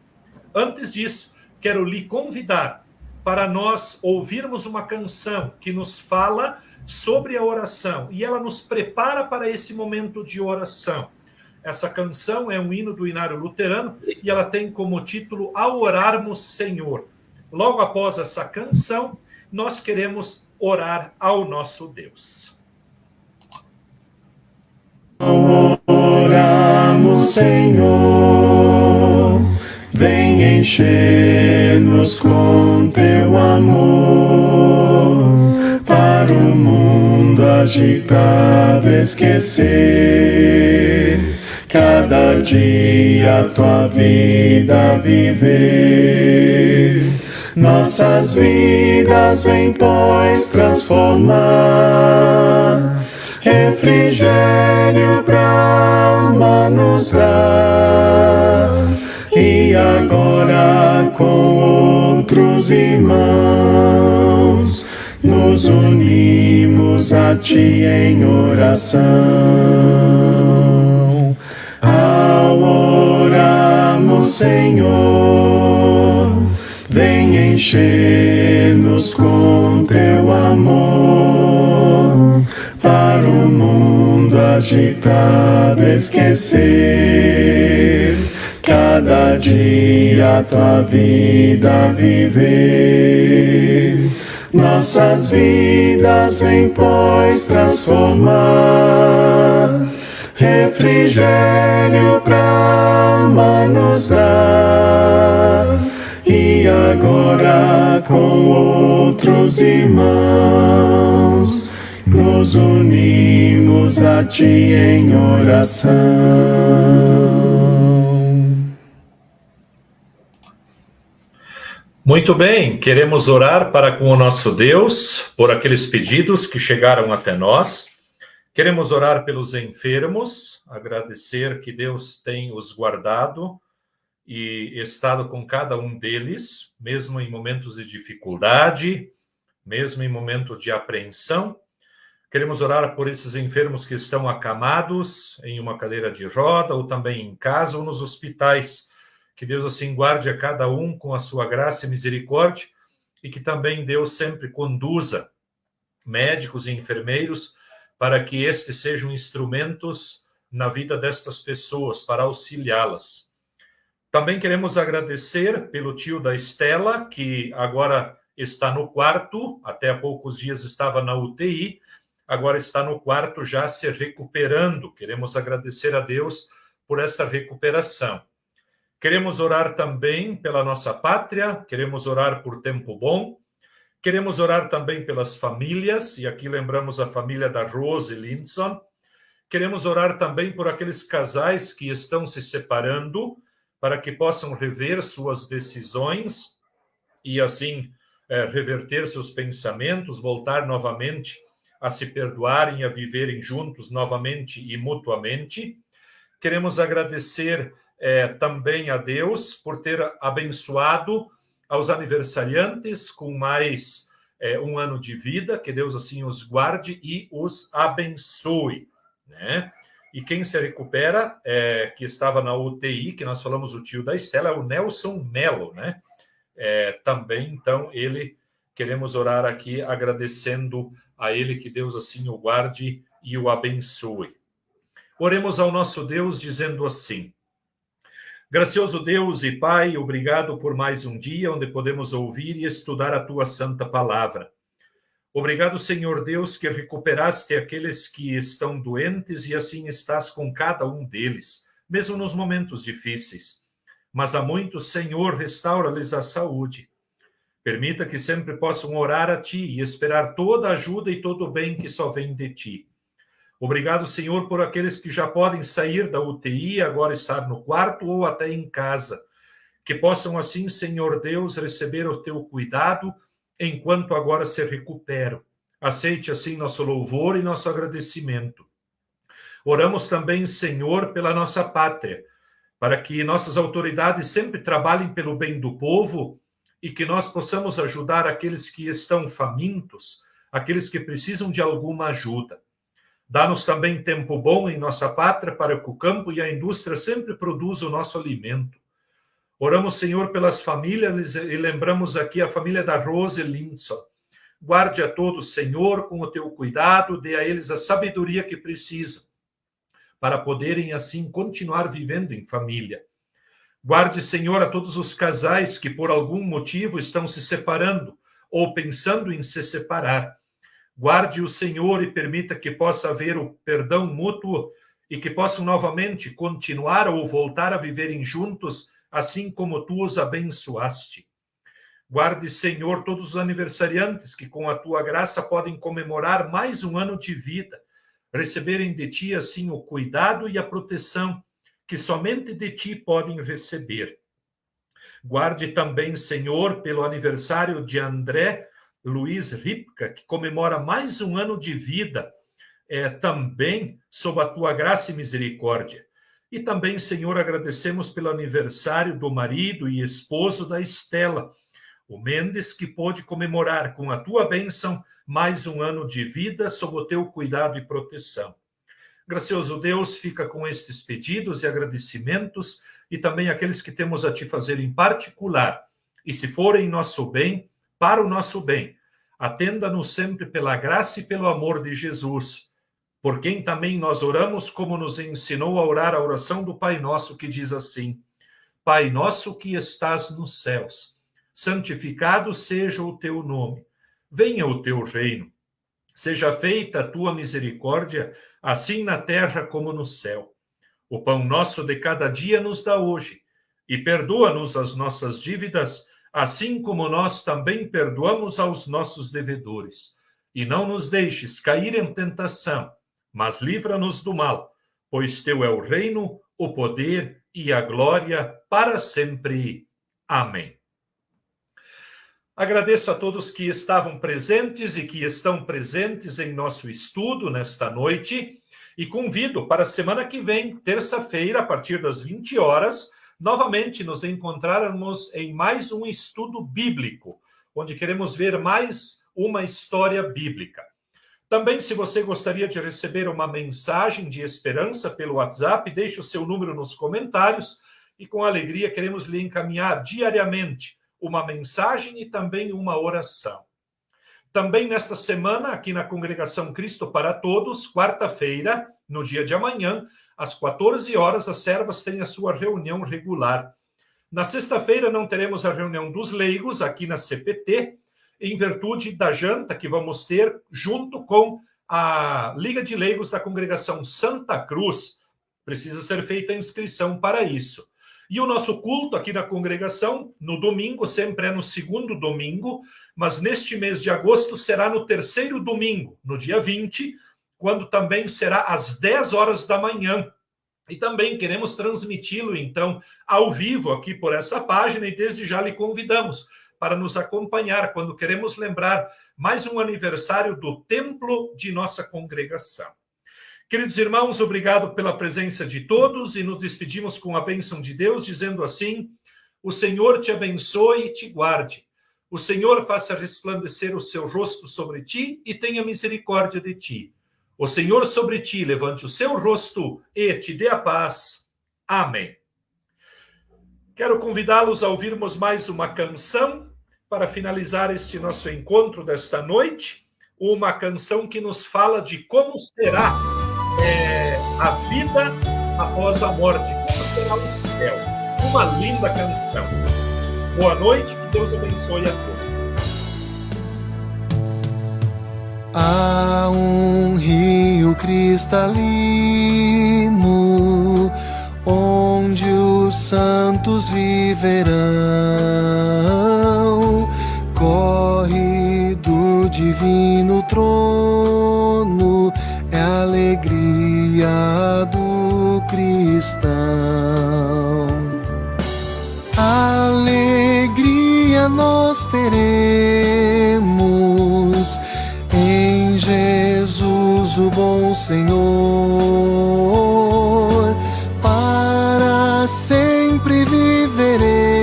Antes disso, quero lhe convidar para nós ouvirmos uma canção que nos fala sobre a oração, e ela nos prepara para esse momento de oração. Essa canção é um hino do Inário Luterano e ela tem como título Ao Orarmos, Senhor. Logo após essa canção, nós queremos orar ao nosso Deus. Oramos, Senhor, vem encher-nos com teu amor, para o mundo agitado esquecer, cada dia a tua vida viver. Nossas vidas vem, pois, transformar, refrigério pra alma nos dar. E agora com outros irmãos nos unimos a ti em oração. Ao orarmos, Senhor, vem encher-nos com teu amor, para o mundo agitado esquecer, cada dia a tua vida viver. Nossas vidas vem, pois, transformar, refrigério pra alma nos dar. E agora com outros irmãos nos unimos a ti em oração. Muito bem, queremos orar para com o nosso Deus, por aqueles pedidos que chegaram até nós. Queremos orar pelos enfermos, agradecer que Deus tem os guardado e estado com cada um deles, mesmo em momentos de dificuldade, mesmo em momentos de apreensão. Queremos orar por esses enfermos que estão acamados em uma cadeira de roda, ou também em casa, ou nos hospitais. Que Deus assim guarde a cada um com a sua graça e misericórdia, e que também Deus sempre conduza médicos e enfermeiros para que estes sejam instrumentos na vida destas pessoas, para auxiliá-las. Também queremos agradecer pelo tio da Estela, que agora está no quarto, até há poucos dias estava na UTI, agora está no quarto já se recuperando. Queremos agradecer a Deus por esta recuperação. Queremos orar também pela nossa pátria, queremos orar por tempo bom, queremos orar também pelas famílias, e aqui lembramos a família da Rose Lindson. Queremos orar também por aqueles casais que estão se separando, para que possam rever suas decisões e assim reverter seus pensamentos, voltar novamente a se perdoarem, a viverem juntos novamente e mutuamente. Queremos agradecer também a Deus por ter abençoado aos aniversariantes com mais um ano de vida, que Deus assim os guarde e os abençoe, né? E quem se recupera, que estava na UTI, que nós falamos o tio da Estela, é o Nelson Melo, né? Também, então, ele, queremos orar aqui agradecendo a ele, que Deus assim o guarde e o abençoe. Oremos ao nosso Deus dizendo assim: gracioso Deus e Pai, obrigado por mais um dia onde podemos ouvir e estudar a Tua Santa Palavra. Obrigado, Senhor Deus, que recuperaste aqueles que estão doentes e assim estás com cada um deles, mesmo nos momentos difíceis. Mas a muitos, Senhor, restaura-lhes a saúde. Permita que sempre possam orar a Ti e esperar toda a ajuda e todo o bem que só vem de Ti. Obrigado, Senhor, por aqueles que já podem sair da UTI, agora estar no quarto ou até em casa. Que possam assim, Senhor Deus, receber o Teu cuidado enquanto agora se recuperam. Aceite assim nosso louvor e nosso agradecimento. Oramos também, Senhor, pela nossa pátria, para que nossas autoridades sempre trabalhem pelo bem do povo e que nós possamos ajudar aqueles que estão famintos, aqueles que precisam de alguma ajuda. Dá-nos também tempo bom em nossa pátria para que o campo e a indústria sempre produzam o nosso alimento. Oramos, Senhor, pelas famílias e lembramos aqui a família da Rose Lindson. Guarde a todos, Senhor, com o teu cuidado, dê a eles a sabedoria que precisam, para poderem, assim, continuar vivendo em família. Guarde, Senhor, a todos os casais que, por algum motivo, estão se separando ou pensando em se separar. Guarde o Senhor e permita que possa haver o perdão mútuo e que possam novamente continuar ou voltar a viverem juntos, assim como tu os abençoaste. Guarde, Senhor, todos os aniversariantes que, com a tua graça, podem comemorar mais um ano de vida, receberem de ti, assim, o cuidado e a proteção que somente de ti podem receber. Guarde também, Senhor, pelo aniversário de André Luiz Ripka, que comemora mais um ano de vida, também sob a tua graça e misericórdia. E também, Senhor, agradecemos pelo aniversário do marido e esposo da Estela, o Mendes, que pôde comemorar com a tua bênção mais um ano de vida sob o teu cuidado e proteção. Gracioso Deus, fica com estes pedidos e agradecimentos e também aqueles que temos a te fazer em particular. E se for em nosso bem, para o nosso bem, atenda-nos sempre pela graça e pelo amor de Jesus, por quem também nós oramos, como nos ensinou a orar a oração do Pai Nosso, que diz assim: Pai nosso que estás nos céus, santificado seja o teu nome. Venha o teu reino. Seja feita a tua misericórdia, assim na terra como no céu. O pão nosso de cada dia nos dá hoje, e perdoa-nos as nossas dívidas, assim como nós também perdoamos aos nossos devedores. E não nos deixes cair em tentação, mas livra-nos do mal, pois teu é o reino, o poder e a glória para sempre. Amém. Agradeço a todos que estavam presentes e que estão presentes em nosso estudo nesta noite e convido para a semana que vem, terça-feira, a partir das 20 horas, novamente nos encontrarmos em mais um estudo bíblico, onde queremos ver mais uma história bíblica. Também, se você gostaria de receber uma mensagem de esperança pelo WhatsApp, deixe o seu número nos comentários e com alegria queremos lhe encaminhar diariamente uma mensagem e também uma oração. Também nesta semana, aqui na Congregação Cristo para Todos, quarta-feira, no dia de amanhã, às 14 horas, as servas têm a sua reunião regular. Na sexta-feira não teremos a reunião dos leigos aqui na CPT, em virtude da janta que vamos ter junto com a Liga de Leigos da Congregação Santa Cruz. Precisa ser feita a inscrição para isso. E o nosso culto aqui na congregação, no domingo, sempre é no segundo domingo, mas neste mês de agosto será no terceiro domingo, no dia 20, quando também será às 10 horas da manhã. E também queremos transmiti-lo, então, ao vivo aqui por essa página, e desde já lhe convidamos para nos acompanhar quando queremos lembrar mais um aniversário do templo de nossa congregação. Queridos irmãos, obrigado pela presença de todos e nos despedimos com a bênção de Deus, dizendo assim: o Senhor te abençoe e te guarde. O Senhor faça resplandecer o seu rosto sobre ti e tenha misericórdia de ti. O Senhor sobre ti levante o seu rosto e te dê a paz. Amém. Quero convidá-los a ouvirmos mais uma canção para finalizar este nosso encontro desta noite. Uma canção que nos fala de como será a vida após a morte, como será o céu. Uma linda canção. Boa noite, que Deus abençoe a todos. Há um rio cristalino onde os santos viverão, corre do divino trono, é a alegria do cristão. Alegria nós teremos em Jesus, o bom Senhor. Para sempre viveremos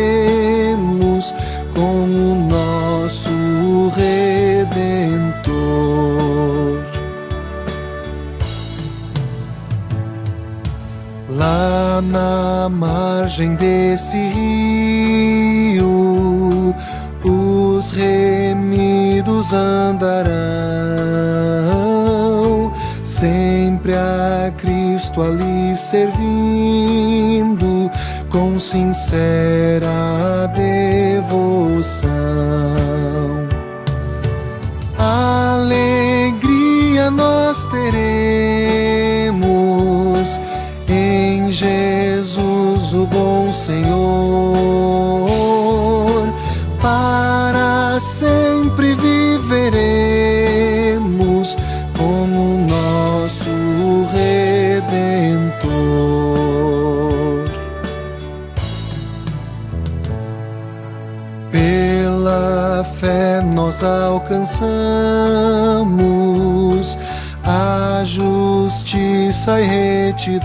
com o nosso Redentor. Lá na margem desse rio, os remidos juntos andarão, sempre a Cristo ali servindo, com sincera devoção. Alegria nós teremos em Jesus, o bom Senhor. Para sempre viveremos como nosso Redentor. Pela fé nós alcançamos a justiça e retidão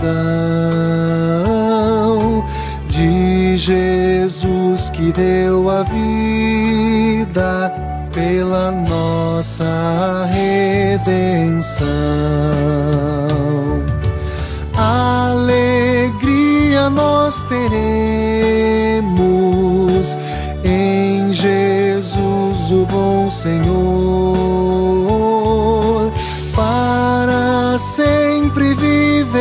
de Jesus, que deu a vida pela nossa redenção. Alegria nós teremos em Jesus, o bom Senhor. Para sempre viveremos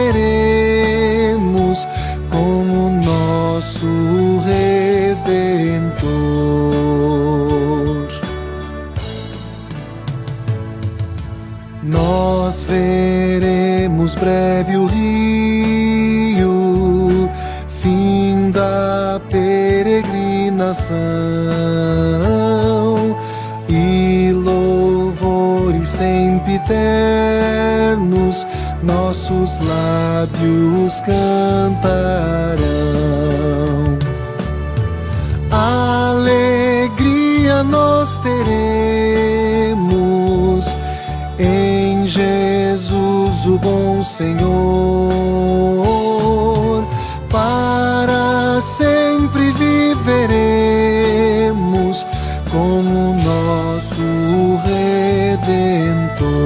como nosso Redentor. Nós veremos breve o rio, fim da peregrinação, e louvores sempre eternos nossos lábios cantarão. Alegria nós teremos em Jesus, o bom Senhor. Para sempre viveremos como nosso Redentor.